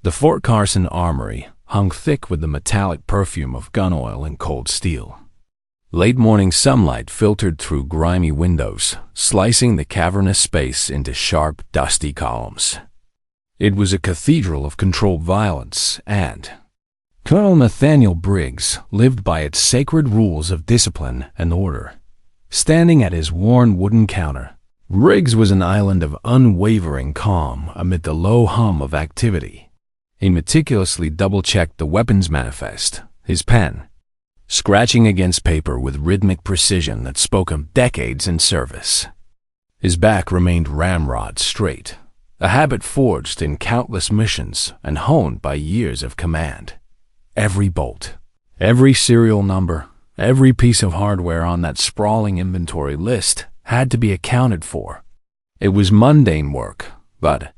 The Fort Carson armory hung thick with the metallic perfume of gun oil and cold steel. Late morning sunlight filtered through grimy windows, slicing the cavernous space into sharp, dusty columns. It was a cathedral of controlled violence, and Colonel Nathaniel Briggs lived by its sacred rules of discipline and order. Standing at his worn wooden counter, Briggs was an island of unwavering calm amid the low hum of activity. He meticulously double-checked the weapons manifest, his pen, scratching against paper with rhythmic precision that spoke of decades in service. His back remained ramrod straight, a habit forged in countless missions and honed by years of command. Every bolt, every serial number, every piece of hardware on that sprawling inventory list had to be accounted for. It was mundane work, but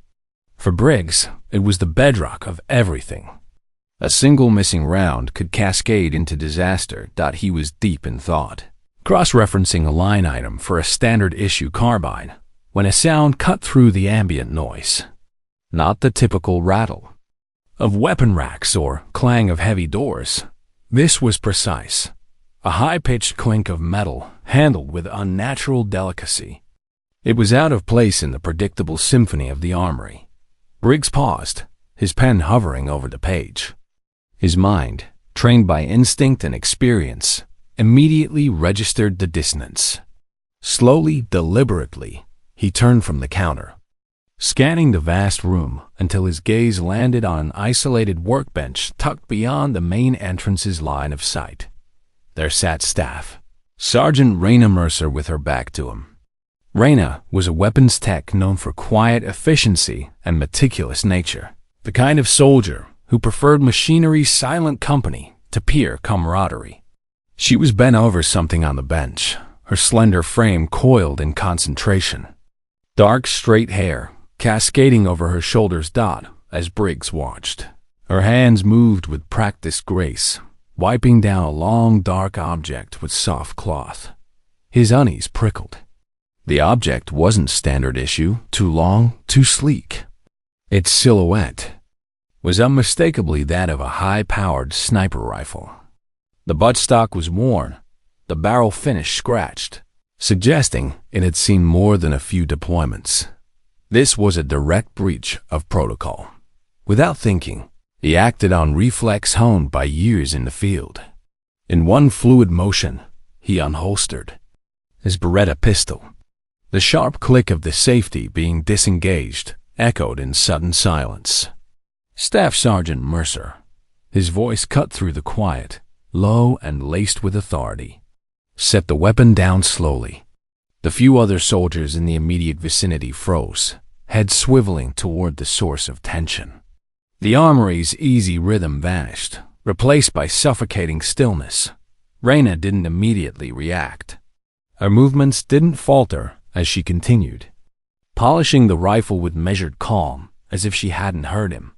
for Briggs, it was the bedrock of everything. A single missing round could cascade into disaster. He was deep in thought, cross-referencing a line item for a standard-issue carbine, when a sound cut through the ambient noise. Not the typical rattle of weapon racks or clang of heavy doors. This was precise, a high-pitched clink of metal handled with unnatural delicacy. It was out of place in the predictable symphony of the armory. Briggs paused, his pen hovering over the page. His mind, trained by instinct and experience, immediately registered the dissonance. Slowly, deliberately, he turned from the counter, scanning the vast room until his gaze landed on an isolated workbench tucked beyond the main entrance's line of sight. There sat Staff, Sergeant Raina Mercer, with her back to him. Raina was a weapons tech known for quiet efficiency and meticulous nature, the kind of soldier who preferred machinery's silent company to peer camaraderie. She was bent over something on the bench, her slender frame coiled in concentration. Dark, straight hair cascading over her shoulders as Briggs watched. Her hands moved with practiced grace, wiping down a long, dark object with soft cloth. His unease prickled. The object wasn't standard issue, too long, too sleek. Its silhouette was unmistakably that of a high-powered sniper rifle. The buttstock was worn, the barrel finish scratched, suggesting it had seen more than a few deployments. This was a direct breach of protocol. Without thinking, he acted on reflex honed by years in the field. In one fluid motion, he unholstered his Beretta pistol. The sharp click of the safety being disengaged echoed in sudden silence. Staff Sergeant Mercer, his voice cut through the quiet, low and laced with authority, set the weapon down slowly. The few other soldiers in the immediate vicinity froze, heads swiveling toward the source of tension. The armory's easy rhythm vanished, replaced by suffocating stillness. Raina didn't immediately react. Her movements didn't falter as she continued, polishing the rifle with measured calm, as if she hadn't heard him.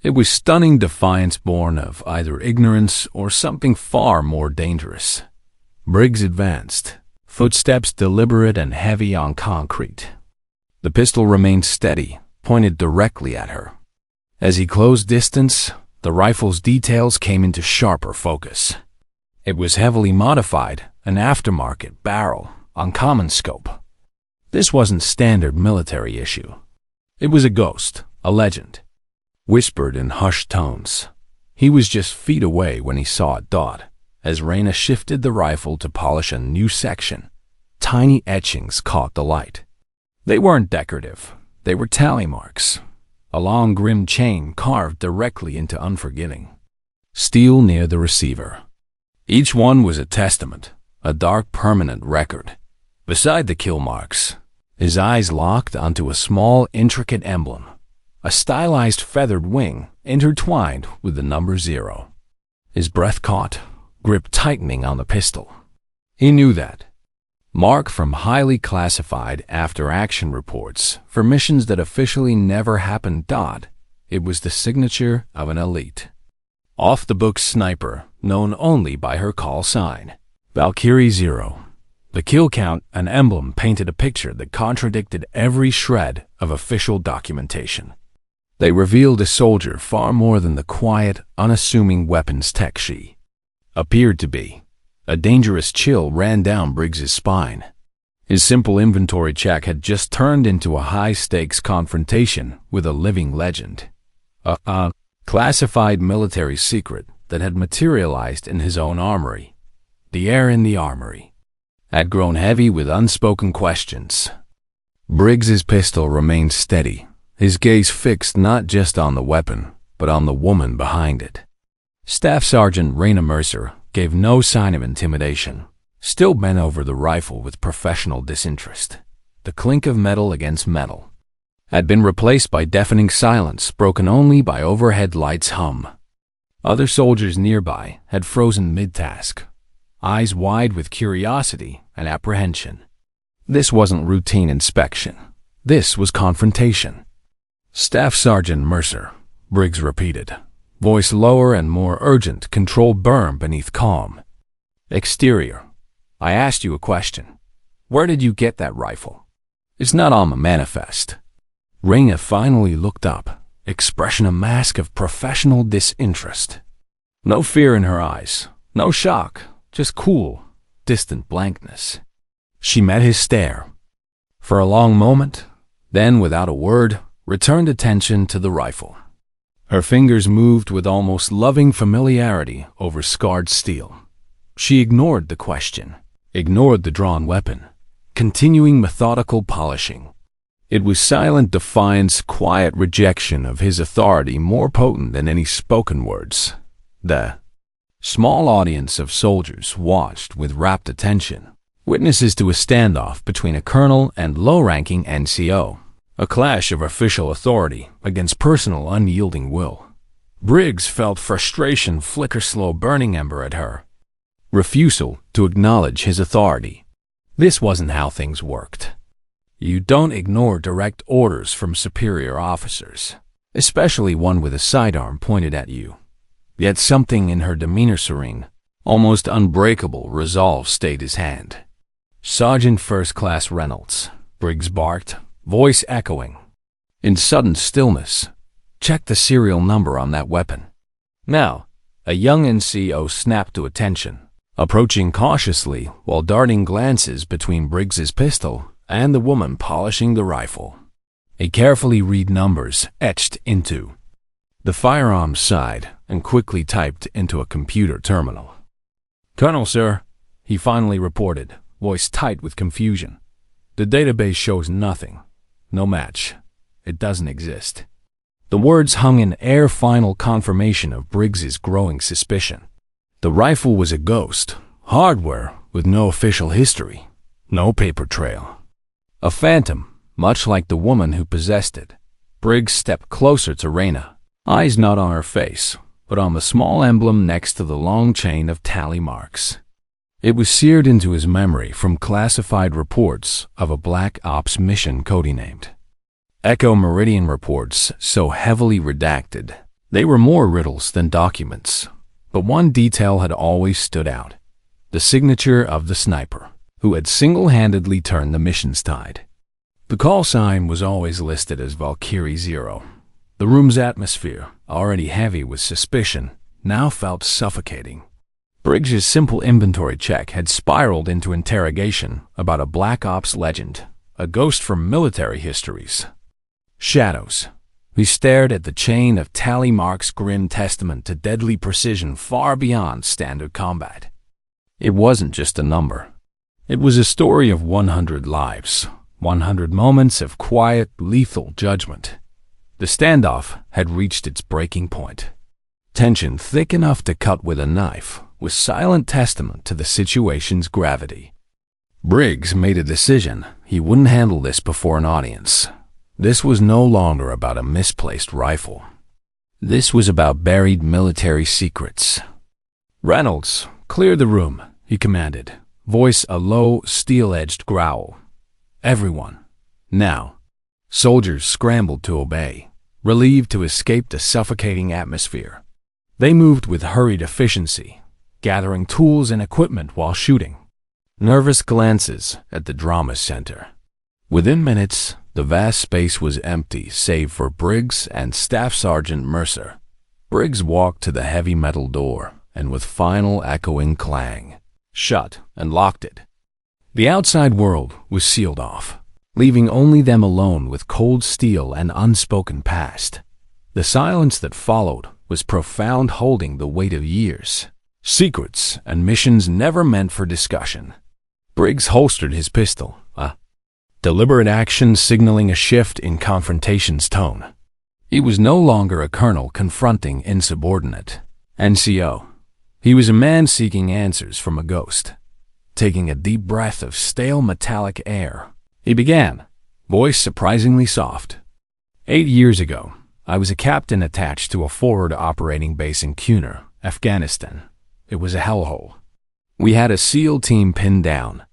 It was stunning defiance born of either ignorance or something far more dangerous. Briggs advanced, footsteps deliberate and heavy on concrete. The pistol remained steady, pointed directly at her. As he closed distance, the rifle's details came into sharper focus. It was heavily modified, an aftermarket barrel, uncommon scope. This wasn't standard military issue. It was a ghost, a legend. Whispered in hushed tones. He was just feet away when he saw it. As Raina shifted the rifle to polish a new section, tiny etchings caught the light. They weren't decorative. They were tally marks. A long, grim chain carved directly into unforgiving steel near the receiver. Each one was a testament, a dark, permanent record. Beside the kill marks, his eyes locked onto a small, intricate emblem, a stylized feathered wing intertwined with the number 0. His breath caught, grip tightening on the pistol. He knew that mark from highly classified after-action reports for missions that officially never happened. It was the signature of an elite, off-the-books sniper known only by her call sign, Valkyrie 0. The kill count and emblem painted a picture that contradicted every shred of official documentation. They revealed a soldier far more than the quiet, unassuming weapons tech she appeared to be. A dangerous chill ran down Briggs's spine. His simple inventory check had just turned into a high-stakes confrontation with a living legend. A classified military secret that had materialized in his own armory. The air in the armory had grown heavy with unspoken questions. Briggs's pistol remained steady, his gaze fixed not just on the weapon, but on the woman behind it. Staff Sergeant Raina Mercer gave no sign of intimidation, still bent over the rifle with professional disinterest. The clink of metal against metal had been replaced by deafening silence broken only by overhead lights' hum. Other soldiers nearby had frozen mid-task, eyes wide with curiosity and apprehension. This wasn't routine inspection. This was confrontation. Staff Sergeant Mercer, Briggs repeated, voice lower and more urgent, controlled burn beneath calm. Exterior. I asked you a question. Where did you get that rifle? It's not on the manifest. Raina finally looked up, expression a mask of professional disinterest. No fear in her eyes, no shock, just cool, distant blankness. She met his stare. For a long moment, then without a word, returned attention to the rifle. Her fingers moved with almost loving familiarity over scarred steel. She ignored the question, ignored the drawn weapon, continuing methodical polishing. It was silent defiance, quiet rejection of his authority more potent than any spoken words. The small audience of soldiers watched with rapt attention, witnesses to a standoff between a colonel and low-ranking NCO, a clash of official authority against personal unyielding will. Briggs felt frustration flicker slow burning ember at her. Refusal to acknowledge his authority. This wasn't how things worked. You don't ignore direct orders from superior officers, especially one with a sidearm pointed at you. Yet something in her demeanor serene, almost unbreakable resolve stayed his hand. Sergeant First Class Reynolds, Briggs barked, voice echoing. In sudden stillness, check the serial number on that weapon. Now, a young NCO snapped to attention, approaching cautiously while darting glances between Briggs's pistol and the woman polishing the rifle. He carefully read numbers etched into the firearms side and quickly typed into a computer terminal. Colonel, sir, he finally reported, voice tight with confusion. The database shows nothing. No match. It doesn't exist. The words hung in air, final confirmation of Briggs's growing suspicion. The rifle was a ghost, hardware with no official history, no paper trail. A phantom, much like the woman who possessed it. Briggs stepped closer to Raina, eyes not on her face, but on the small emblem next to the long chain of tally marks. It was seared into his memory from classified reports of a Black Ops mission codenamed Echo Meridian reports, so heavily redacted. They were more riddles than documents, but one detail had always stood out. The signature of the sniper, who had single-handedly turned the mission's tide. The call sign was always listed as Valkyrie 0. The room's atmosphere, already heavy with suspicion, now felt suffocating. Briggs's simple inventory check had spiraled into interrogation about a Black Ops legend, a ghost from military histories. Shadows. We stared at the chain of tally marks, grim testament to deadly precision far beyond standard combat. It wasn't just a number. It was a story of 100 lives, 100 moments of quiet, lethal judgment. The standoff had reached its breaking point. Tension thick enough to cut with a knife was silent testament to the situation's gravity. Briggs made a decision. He wouldn't handle this before an audience. This was no longer about a misplaced rifle. This was about buried military secrets. Reynolds, clear the room, he commanded, voice a low, steel-edged growl. Everyone, now. Soldiers scrambled to obey, relieved to escape the suffocating atmosphere. They moved with hurried efficiency, gathering tools and equipment while shooting. Nervous glances at the drama center. Within minutes, The vast space was empty save for Briggs and Staff Sergeant Mercer. Briggs walked to the heavy metal door and with final echoing clang, shut and locked it. The outside world was sealed off, leaving only them alone with cold steel and unspoken past. The silence that followed was profound, holding the weight of years, secrets, and missions never meant for discussion. Briggs holstered his pistol, a deliberate action signaling a shift in confrontation's tone. He was no longer a colonel confronting insubordinate NCO. He was a man seeking answers from a ghost. Taking a deep breath of stale metallic air, he began, voice surprisingly soft. 8 years ago, I was a captain attached to a forward operating base in Kunar, Afghanistan. It was a hellhole. We had a SEAL team pinned down,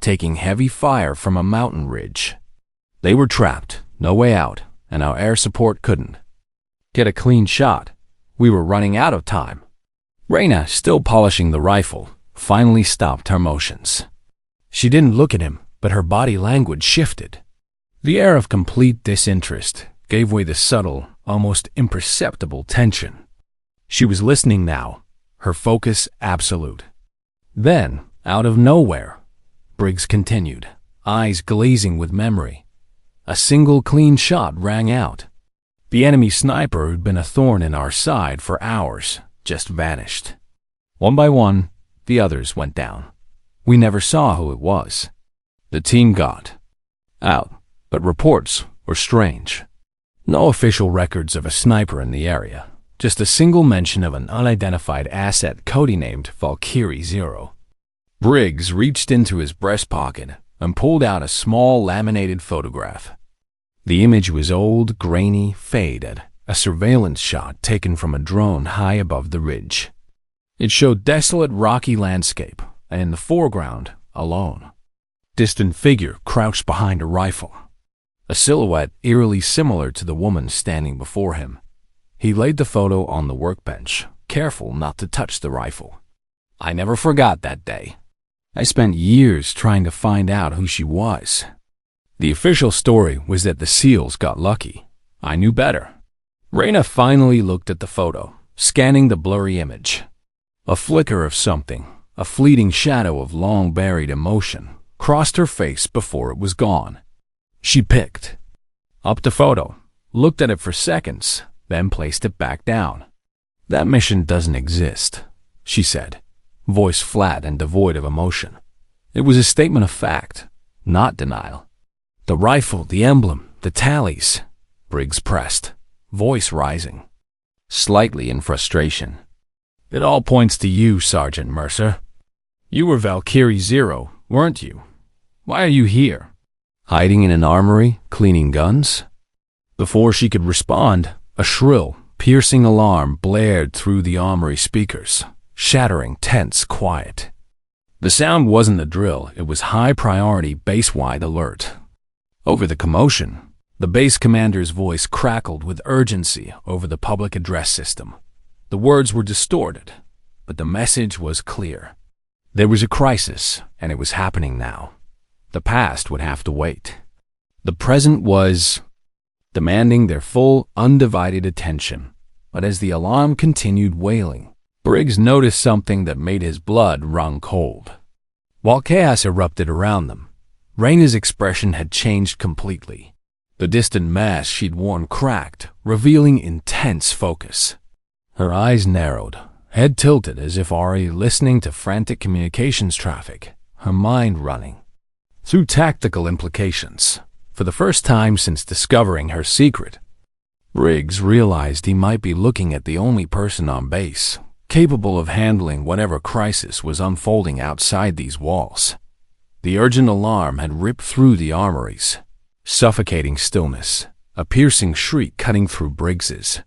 taking heavy fire from a mountain ridge. They were trapped, no way out, and our air support couldn't get a clean shot. We were running out of time. Raina, still polishing the rifle, finally stopped her motions. She didn't look at him, but her body language shifted. The air of complete disinterest gave way to subtle, almost imperceptible tension. She was listening now, her focus absolute. Then, out of nowhere, Briggs continued, eyes glazing with memory. A single clean shot rang out. The enemy sniper who'd been a thorn in our side for hours just vanished. One by one, the others went down. We never saw who it was. The team got out, but reports were strange. No official records of a sniper in the area, just a single mention of an unidentified asset codenamed Valkyrie Zero. Briggs reached into his breast pocket and pulled out a small laminated photograph. The image was old, grainy, faded, a surveillance shot taken from a drone high above the ridge. It showed desolate rocky landscape, and in the foreground, alone, distant figure crouched behind a rifle, a silhouette eerily similar to the woman standing before him. He laid the photo on the workbench, careful not to touch the rifle. I never forgot that day. I spent years trying to find out who she was. The official story was that the SEALs got lucky. I knew better. Raina finally looked at the photo, scanning the blurry image. A flicker of something, a fleeting shadow of long-buried emotion, crossed her face before it was gone. She picked up the photo, looked at it for seconds, then placed it back down. That mission doesn't exist, she said, voice flat and devoid of emotion. It was a statement of fact, not denial. The rifle, the emblem, the tallies, Briggs pressed, voice rising, slightly in frustration. It all points to you, Sergeant Mercer. You were Valkyrie Zero, weren't you? Why are you here? Hiding in an armory, cleaning guns? Before she could respond, a shrill, piercing alarm blared through the armory speakers, shattering tense quiet. The sound wasn't a drill, it was high-priority base-wide alert. Over the commotion, the base commander's voice crackled with urgency over the public address system. The words were distorted, but the message was clear. There was a crisis, and it was happening now. The past would have to wait. The present was demanding their full, undivided attention. But as the alarm continued wailing, Briggs noticed something that made his blood run cold. While chaos erupted around them, Raina's expression had changed completely. The distant mask she'd worn cracked, revealing intense focus. Her eyes narrowed, head tilted as if already listening to frantic communications traffic, her mind running through tactical implications. For the first time since discovering her secret, Briggs realized he might be looking at the only person on base capable of handling whatever crisis was unfolding outside these walls. The urgent alarm had ripped through the armories, suffocating stillness, a piercing shriek cutting through Briggs's.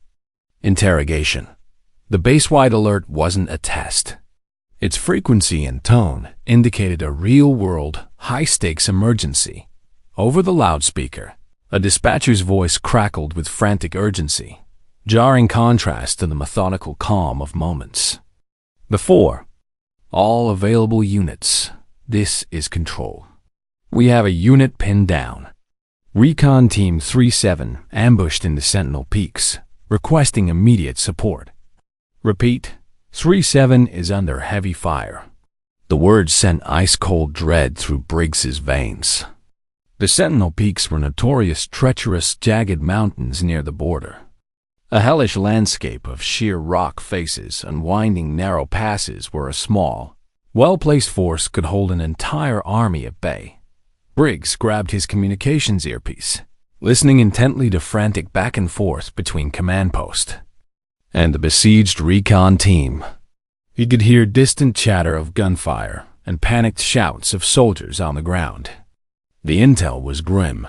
Interrogation. The base-wide alert wasn't a test. Its frequency and tone indicated a real-world, high-stakes emergency. Over the loudspeaker, a dispatcher's voice crackled with frantic urgency, jarring contrast to the methodical calm of moments before. All available units, this is control. We have a unit pinned down. Recon Team 37 ambushed in the Sentinel Peaks, requesting immediate support. Repeat, 37 is under heavy fire. The words sent ice-cold dread through Briggs's veins. The Sentinel Peaks were notorious treacherous, jagged mountains near the border. A hellish landscape of sheer rock faces and winding narrow passes where a small, well-placed force could hold an entire army at bay. Briggs grabbed his communications earpiece, listening intently to frantic back and forth between command posts and the besieged recon team. He could hear distant chatter of gunfire and panicked shouts of soldiers on the ground. The intel was grim.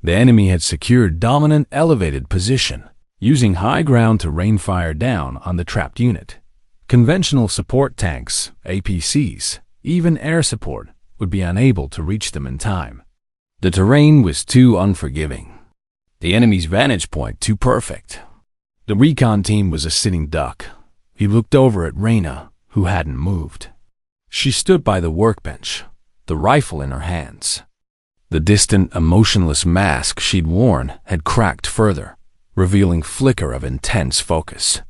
The enemy had secured dominant elevated position, using high ground to rain fire down on the trapped unit. Conventional support tanks, APCs, even air support, would be unable to reach them in time. The terrain was too unforgiving. The enemy's vantage point too perfect. The recon team was a sitting duck. He looked over at Raina, who hadn't moved. She stood by the workbench, the rifle in her hands. The distant, emotionless mask she'd worn had cracked further, revealing flicker of intense focus.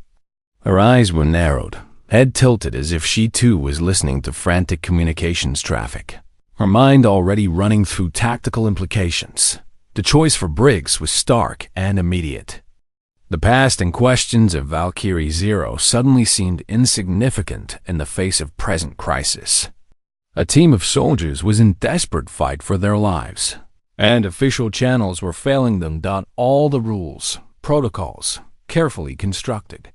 Her eyes were narrowed, head tilted as if she too was listening to frantic communications traffic, her mind already running through tactical implications. The choice for Briggs was stark and immediate. The past and questions of Valkyrie Zero suddenly seemed insignificant in the face of present crisis. A team of soldiers was in desperate fight for their lives, and official channels were failing them. All the rules, protocols, carefully constructed.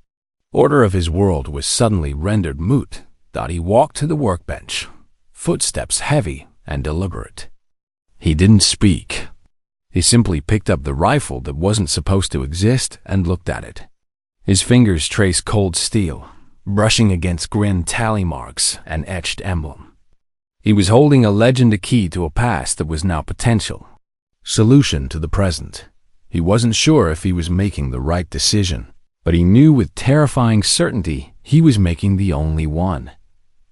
Order of his world was suddenly rendered moot. He walked to the workbench, footsteps heavy and deliberate. He didn't speak. He simply picked up the rifle that wasn't supposed to exist and looked at it. His fingers traced cold steel, brushing against grim tally marks and etched emblem. He was holding a legend, a key to a past that was now potential, solution to the present. He wasn't sure if he was making the right decision, but he knew with terrifying certainty he was making the only one.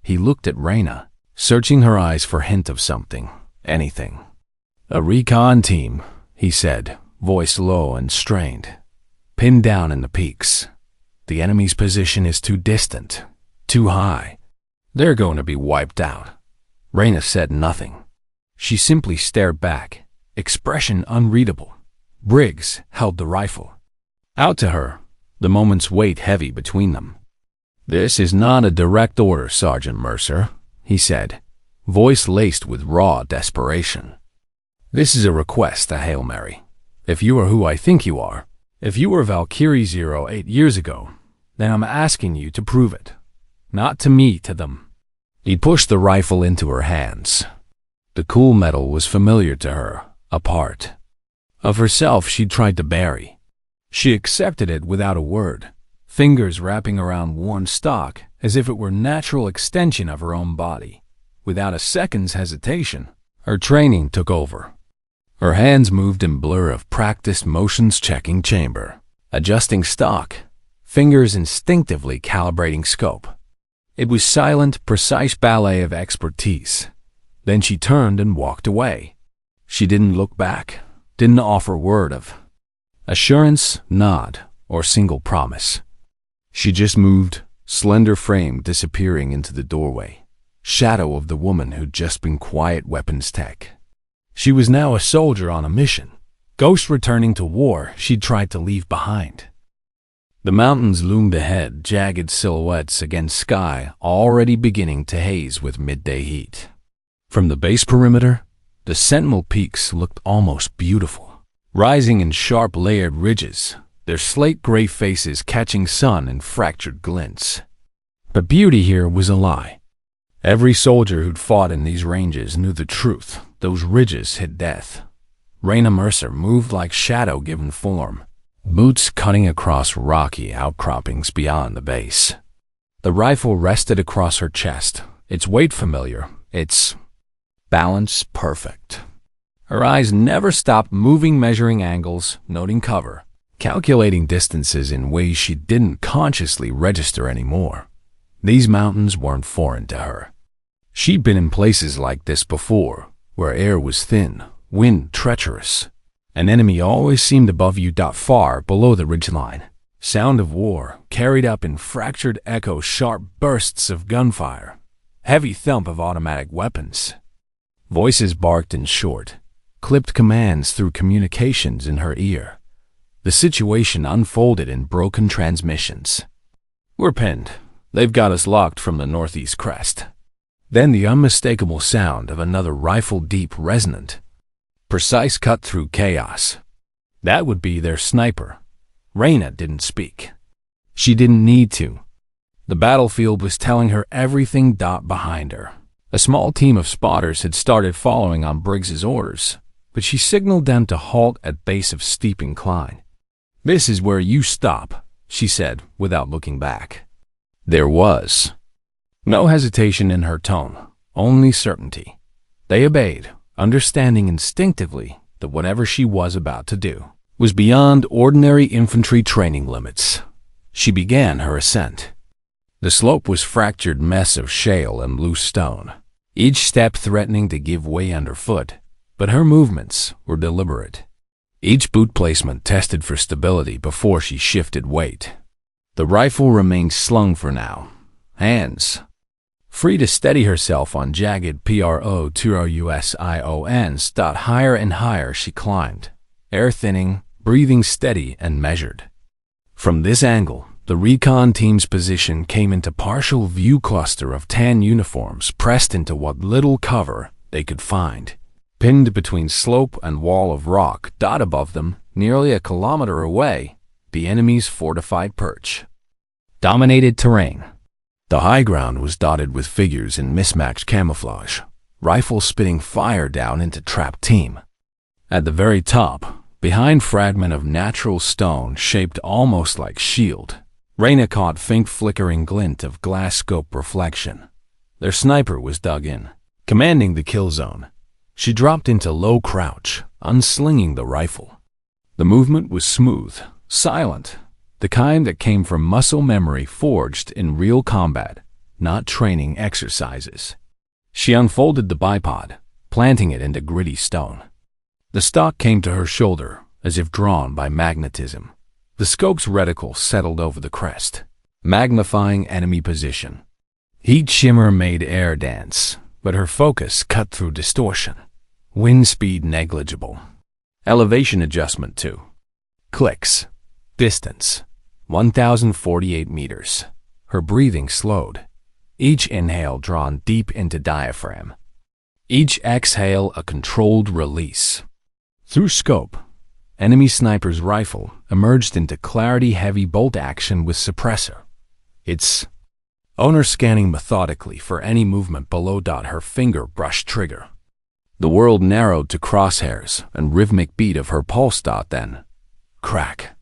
He looked at Raina, searching her eyes for hint of something, anything. "A recon team," he said, voice low and strained, "pinned down in the peaks. The enemy's position is too distant, too high. They're going to be wiped out." Raina said nothing. She simply stared back, expression unreadable. Briggs held the rifle out to her, the moment's weight heavy between them. "This is not a direct order, Sergeant Mercer," he said, voice laced with raw desperation. "This is a request, a Hail Mary. If you are who I think you are, if you were Valkyrie Zero 8 years ago, then I'm asking you to prove it. Not to me, to them." He pushed the rifle into her hands. The cool metal was familiar to her, a part of herself she'd tried to bury. She accepted it without a word, fingers wrapping around worn stock as if it were natural extension of her own body. Without a second's hesitation, her training took over. Her hands moved in blur of practiced motions, checking chamber, adjusting stock, fingers instinctively calibrating scope. It was silent, precise ballet of expertise. Then she turned and walked away. She didn't look back, didn't offer word of assurance, nod, or single promise. She just moved, slender frame disappearing into the doorway, shadow of the woman who'd just been quiet weapons tech. She was now a soldier on a mission, ghost returning to war she'd tried to leave behind. The mountains loomed ahead, jagged silhouettes against sky already beginning to haze with midday heat. From the base perimeter, the Sentinel Peaks looked almost beautiful, rising in sharp layered ridges, their slate gray faces catching sun in fractured glints. But beauty here was a lie. Every soldier who'd fought in these ranges knew the truth. Those ridges hid death. Raina Mercer moved like shadow given form, boots cutting across rocky outcroppings beyond the base. The rifle rested across her chest, its weight familiar, its balance perfect. Her eyes never stopped moving, measuring angles, noting cover, calculating distances in ways she didn't consciously register anymore. These mountains weren't foreign to her. She'd been in places like this before, where air was thin, wind treacherous, An enemy always seemed above you, far below the ridgeline. Sound of war carried up in fractured echo, sharp bursts of gunfire, heavy thump of automatic weapons. Voices barked in short, clipped commands through communications in her ear. The situation unfolded in broken transmissions. "We're pinned. They've got us locked from the northeast crest." Then the unmistakable sound of another rifle, deep, resonant, precise, cut through chaos. That would be their sniper. Reyna didn't speak. She didn't need to. The battlefield was telling her everything. Behind her, a small team of spotters had started following on Briggs's orders, but she signaled them to halt at base of steep incline. "This is where you stop," she said, without looking back. There was no hesitation in her tone, only certainty. They obeyed, understanding instinctively that whatever she was about to do was beyond ordinary infantry training limits. She began her ascent. The slope was a fractured mess of shale and loose stone, each step threatening to give way underfoot, but her movements were deliberate. Each boot placement tested for stability before she shifted weight. The rifle remained slung for now, hands free to steady herself on jagged PRO2RUSIONs. Higher and higher she climbed, air thinning, breathing steady and measured. From this angle, the recon team's position came into partial view. Cluster of tan uniforms pressed into what little cover they could find, pinned between slope and wall of rock. Above them, nearly a kilometer away, the enemy's fortified perch dominated terrain. The high ground was dotted with figures in mismatched camouflage, rifles spitting fire down into trapped team. At the very top, behind fragment of natural stone shaped almost like shield, Reyna caught faint flickering glint of glass scope reflection. Their sniper was dug in, commanding the kill zone. She dropped into low crouch, unslinging the rifle. The movement was smooth, silent, the kind that came from muscle memory forged in real combat, not training exercises. She unfolded the bipod, planting it into gritty stone. The stock came to her shoulder, as if drawn by magnetism. The scope's reticle settled over the crest, magnifying enemy position. Heat shimmer made air dance, but her focus cut through distortion. Wind speed negligible. Elevation adjustment 2. Clicks. Distance 1,048 meters. Her breathing slowed. Each inhale drawn deep into diaphragm. Each exhale a controlled release. Through scope, enemy sniper's rifle emerged into clarity, heavy bolt action with suppressor. Its owner scanning methodically for any movement below. Her finger brushed trigger. The world narrowed to crosshairs and rhythmic beat of her pulse. Then, crack.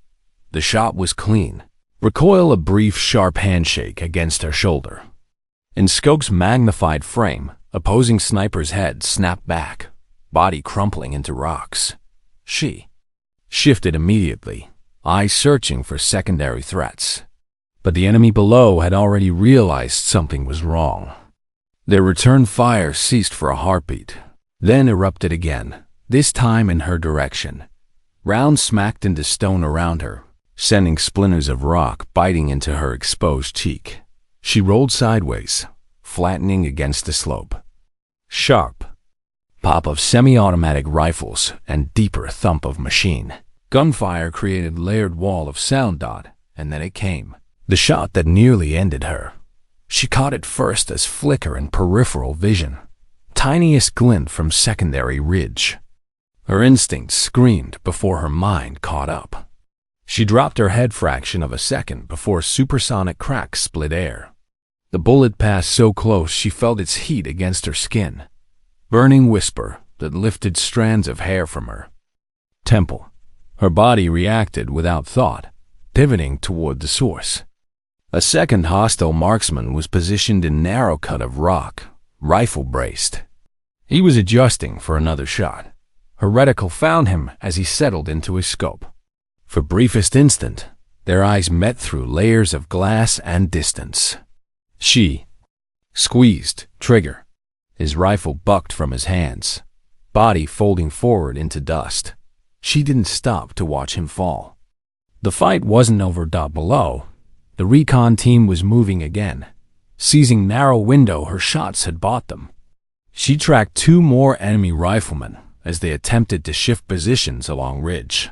The shot was clean. Recoil, a brief, sharp handshake against her shoulder. In Skoke's magnified frame, opposing sniper's head snapped back, body crumpling into rocks. She shifted immediately, eyes searching for secondary threats. But the enemy below had already realized something was wrong. Their return fire ceased for a heartbeat, then erupted again, this time in her direction. Rounds smacked into stone around her, sending splinters of rock biting into her exposed cheek. She rolled sideways, flattening against the slope. Sharp pop of semi-automatic rifles and deeper thump of machine. Gunfire created layered wall of sound. And then it came. The shot that nearly ended her. She caught it first as flicker in peripheral vision. Tiniest glint from secondary ridge. Her instincts screamed before her mind caught up. She dropped her head fraction of a second before supersonic cracks split air. The bullet passed so close she felt its heat against her skin. Burning whisper that lifted strands of hair from her temple. Her body reacted without thought, pivoting toward the source. A second hostile marksman was positioned in narrow cut of rock, rifle braced. He was adjusting for another shot. Her reticle found him as he settled into his scope. For briefest instant, their eyes met through layers of glass and distance. She squeezed trigger. His rifle bucked from his hands, body folding forward into dust. She didn't stop to watch him fall. The fight wasn't over. Below, the recon team was moving again, seizing narrow window her shots had bought them. She tracked 2 more enemy riflemen as they attempted to shift positions along ridge.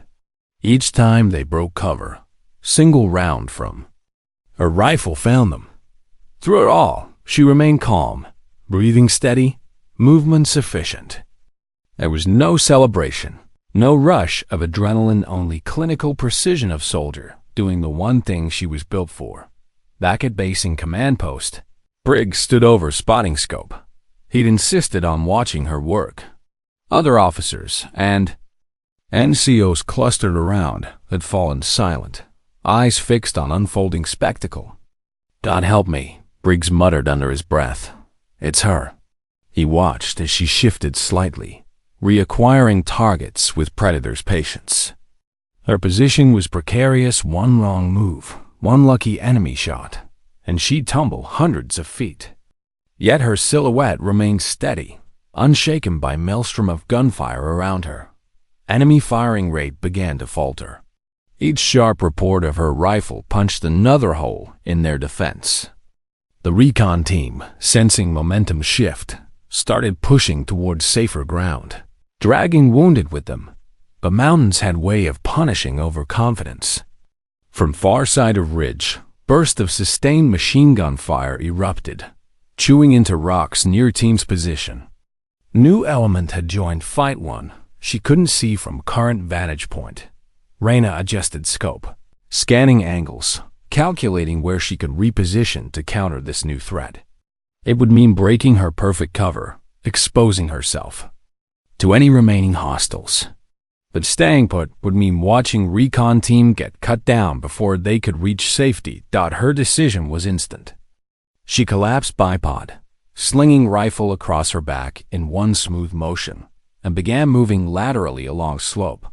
Each time they broke cover, single round from her rifle found them. Through it all, she remained calm, breathing steady, movement sufficient. There was no celebration, no rush of adrenaline, only clinical precision of soldier doing the one thing she was built for. Back at base in command post, Briggs stood over spotting scope. He'd insisted on watching her work. Other officers and NCOs clustered around had fallen silent, eyes fixed on unfolding spectacle. "God help me," Briggs muttered under his breath. "It's her." He watched as she shifted slightly, reacquiring targets with Predator's patience. Her position was precarious. One wrong move, one lucky enemy shot, and she'd tumble hundreds of feet. Yet her silhouette remained steady, unshaken by maelstrom of gunfire around her. Enemy firing rate began to falter. Each sharp report of her rifle punched another hole in their defense. The recon team, sensing momentum shift, started pushing towards safer ground, dragging wounded with them. But mountains had a way of punishing overconfidence. From far side of ridge, bursts of sustained machine gun fire erupted, chewing into rocks near team's position. New element had joined Fight 1. She couldn't see from current vantage point. Reyna adjusted scope, scanning angles, calculating where she could reposition to counter this new threat. It would mean breaking her perfect cover, exposing herself to any remaining hostiles. But staying put would mean watching recon team get cut down before they could reach safety. Her decision was instant. She collapsed bipod, slinging rifle across her back in one smooth motion, and began moving laterally along slope.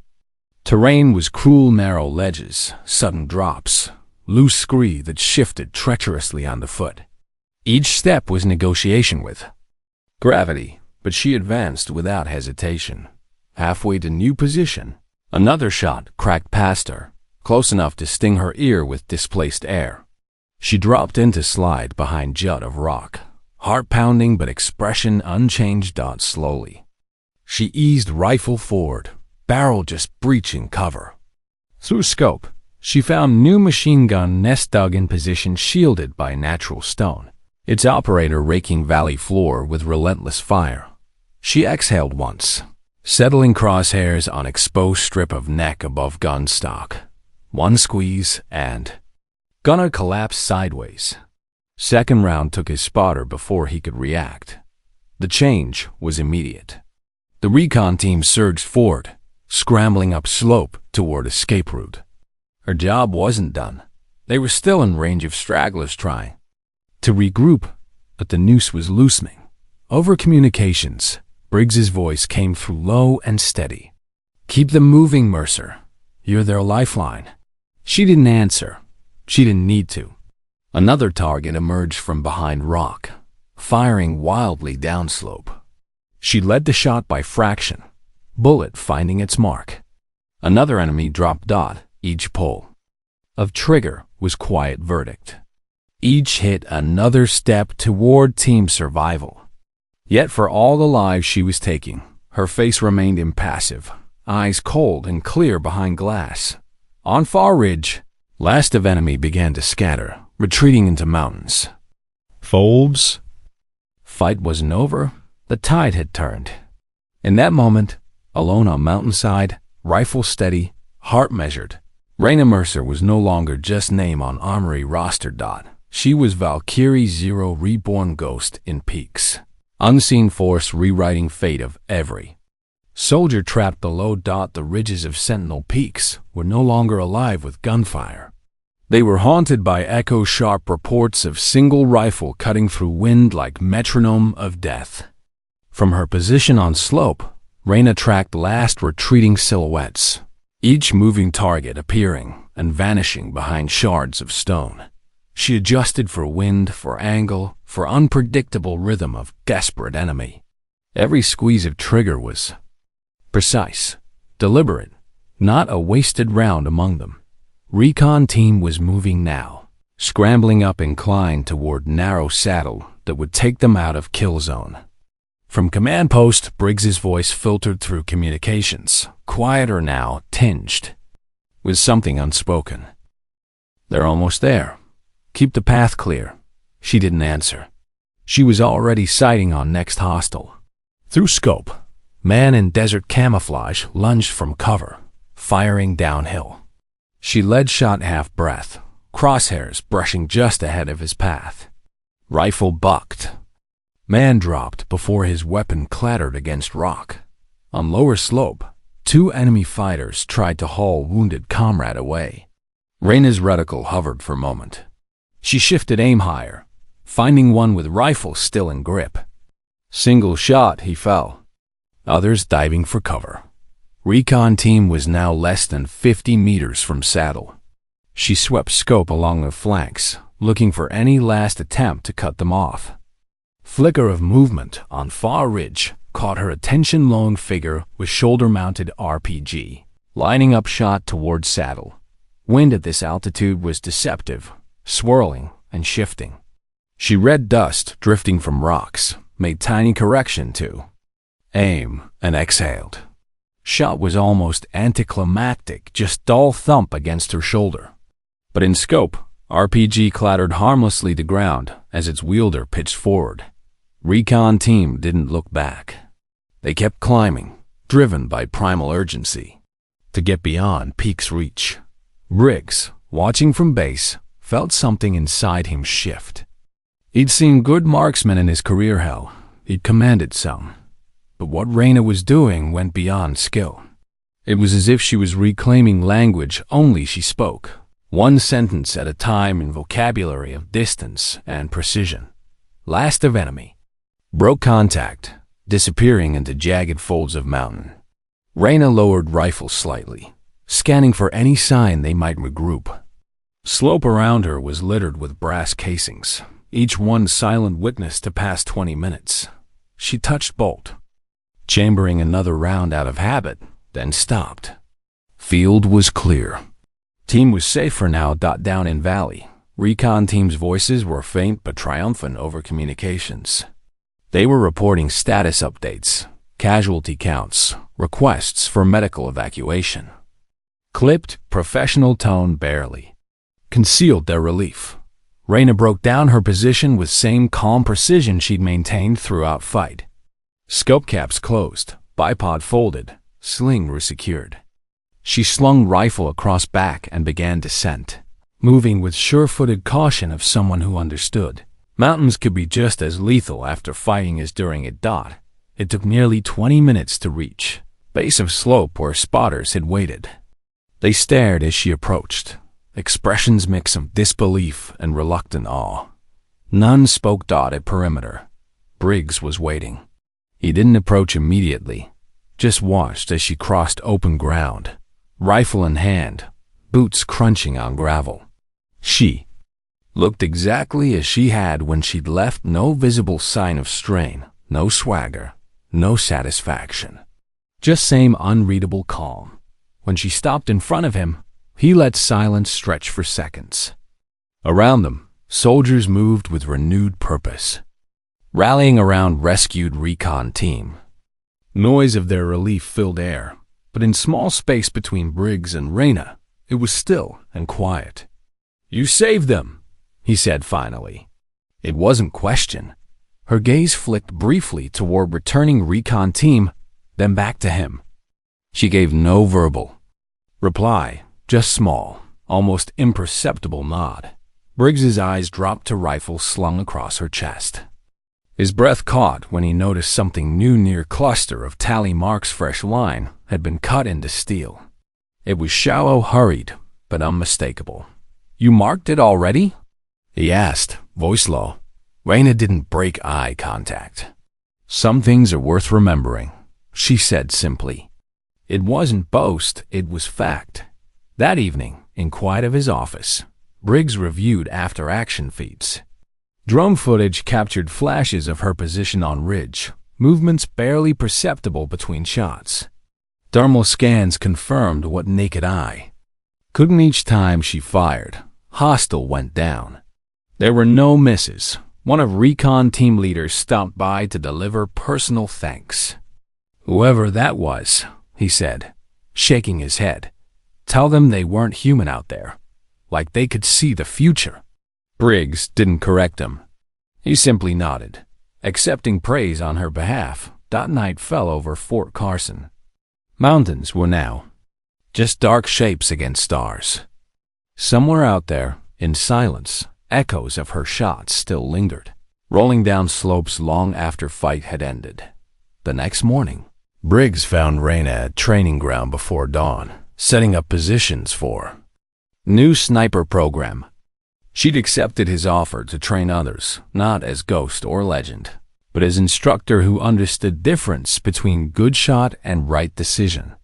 Terrain was cruel, narrow ledges, sudden drops, loose scree that shifted treacherously underfoot. Each step was negotiation with gravity, but she advanced without hesitation. Halfway to new position, another shot cracked past her, close enough to sting her ear with displaced air. She dropped into slide behind jut of rock, heart pounding but expression unchanged. Slowly, she eased rifle forward, barrel just breaching cover. Through scope, she found new machine gun nest dug in position, shielded by natural stone, its operator raking valley floor with relentless fire. She exhaled once, settling crosshairs on exposed strip of neck above gun stock. One squeeze and gunner collapsed sideways. Second round took his spotter before he could react. The change was immediate. The recon team surged forward, scrambling up slope toward escape route. Her job wasn't done. They were still in range of stragglers trying to regroup, but the noose was loosening. Over communications, Briggs's voice came through low and steady. "Keep them moving, Mercer. You're their lifeline." She didn't answer. She didn't need to. Another target emerged from behind rock, firing wildly downslope. She led the shot by fraction, bullet finding its mark. Another enemy dropped. Each pull of trigger was quiet verdict. Each hit another step toward team survival. Yet for all the lives she was taking, her face remained impassive, eyes cold and clear behind glass. On far ridge, last of enemy began to scatter, retreating into mountains. Folds. Fight wasn't over. The tide had turned. In that moment, alone on mountainside, rifle steady, heart measured, Reyna Mercer was no longer just name on armory roster. She was Valkyrie Zero, reborn ghost in peaks. Unseen force rewriting fate of every soldier trapped below. The ridges of Sentinel Peaks were no longer alive with gunfire. They were haunted by echo-sharp reports of single rifle cutting through wind like metronome of death. From her position on slope, Reyna tracked last retreating silhouettes, each moving target appearing and vanishing behind shards of stone. She adjusted for wind, for angle, for unpredictable rhythm of desperate enemy. Every squeeze of trigger was precise, deliberate, Not a wasted round among them. Recon team was moving now, scrambling up incline toward narrow saddle that would take them out of kill zone. From command post, Briggs's voice filtered through communications, quieter now, tinged with something unspoken. "They're almost there. Keep the path clear." She didn't answer. She was already sighting on next hostile. Through scope, man in desert camouflage lunged from cover, firing downhill. She led shot half-breath, crosshairs brushing just ahead of his path. Rifle bucked. Man dropped before his weapon clattered against rock. On lower slope, 2 enemy fighters tried to haul wounded comrade away. Reyna's reticle hovered for a moment. She shifted aim higher, finding one with rifle still in grip. Single shot, he fell. Others diving for cover. Recon team was now less than 50 meters from saddle. She swept scope along the flanks, looking for any last attempt to cut them off. Flicker of movement on far ridge caught her attention. Lone figure with shoulder-mounted RPG, lining up shot toward saddle. Wind at this altitude was deceptive, swirling and shifting. She read dust drifting from rocks, made tiny correction to aim, and exhaled. Shot was almost anticlimactic, just dull thump against her shoulder. But in scope, RPG clattered harmlessly to ground as its wielder pitched forward. Recon team didn't look back. They kept climbing, driven by primal urgency to get beyond Peak's reach. Briggs, watching from base, felt something inside him shift. He'd seen good marksmen in his career, hell. He'd commanded some. But what Reyna was doing went beyond skill. It was as if she was reclaiming language only she spoke, one sentence at a time in vocabulary of distance and precision. Last of enemy. Broke contact, disappearing into jagged folds of mountain. Reyna lowered rifle slightly, scanning for any sign they might regroup. Slope around her was littered with brass casings, each one silent witness to past 20 minutes. She touched bolt, chambering another round out of habit, then stopped. Field was clear. Team was safe for now. Down in valley. Recon team's voices were faint but triumphant over communications. They were reporting status updates, casualty counts, requests for medical evacuation. Clipped, professional tone barely concealed their relief. Reyna broke down her position with same calm precision she'd maintained throughout fight. Scope caps closed, bipod folded, sling resecured. She slung rifle across back and began descent, moving with sure-footed caution of someone who understood. Mountains could be just as lethal after fighting as during it. It took nearly 20 minutes to reach base of slope where spotters had waited. They stared as she approached, expressions mix of disbelief and reluctant awe. None spoke. At perimeter, Briggs was waiting. He didn't approach immediately, just watched as she crossed open ground, rifle in hand, boots crunching on gravel. She looked exactly as she had when she'd left. No visible sign of strain, no swagger, no satisfaction. Just same unreadable calm. When she stopped in front of him, he let silence stretch for seconds. Around them, soldiers moved with renewed purpose, rallying around rescued recon team. Noise of their relief filled air, but in small space between Briggs and Reyna, it was still and quiet. "You saved them," he said finally. It wasn't question. Her gaze flicked briefly toward returning recon team, then back to him. She gave no verbal reply, just small, almost imperceptible nod. Briggs's eyes dropped to rifle slung across her chest. His breath caught when he noticed something new near cluster of tally marks. Fresh line had been cut into steel. It was shallow, hurried, but unmistakable. "You marked it already?" he asked, voice low. Reyna didn't break eye contact. "Some things are worth remembering," she said simply. It wasn't boast, it was fact. That evening, in quiet of his office, Briggs reviewed after-action feeds. Drone footage captured flashes of her position on ridge, movements barely perceptible between shots. Thermal scans confirmed what naked eye couldn't. Each time she fired, hostile went down. There were no misses. One of recon team leaders stopped by to deliver personal thanks. "Whoever that was," he said, shaking his head, "tell them they weren't human out there, like they could see the future." Briggs didn't correct him. He simply nodded, accepting praise on her behalf. That night fell over Fort Carson. Mountains were now just dark shapes against stars. Somewhere out there, in silence, echoes of her shots still lingered, rolling down slopes long after fight had ended. The next morning, Briggs found Raina at training ground before dawn, setting up positions for new sniper program. She'd accepted his offer to train others, not as ghost or legend, but as instructor who understood difference between good shot and right decision.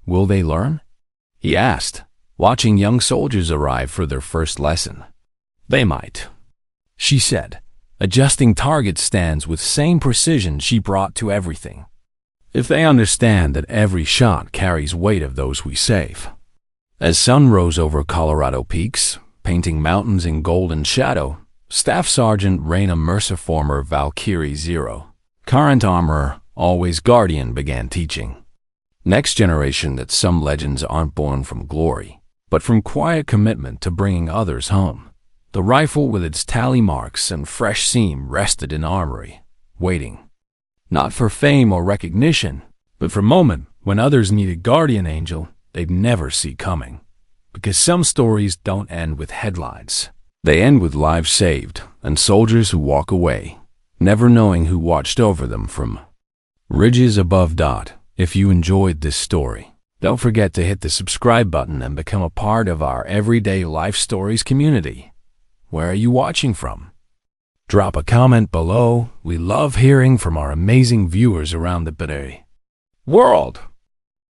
Will they learn? He asked, watching young soldiers arrive for their first lesson. They might, she said, adjusting target stands with same precision she brought to everything. If they understand that every shot carries weight of those we save. As sun rose over Colorado peaks, painting mountains in golden shadow, Staff Sergeant Raina Mercer, former Valkyrie Zero, current armorer, always guardian, began teaching. Next generation that some legends aren't born from glory, but from quiet commitment to bringing others home. The rifle with its tally marks and fresh seam rested in armory, waiting. Not for fame or recognition, but for a moment when others needed guardian angel they'd never see coming. Because some stories don't end with headlines. They end with lives saved and soldiers who walk away, never knowing who watched over them from ridges above. If you enjoyed this story, don't forget to hit the subscribe button and become a part of our everyday life stories community. Where are you watching from? Drop a comment below. We love hearing from our amazing viewers around the world.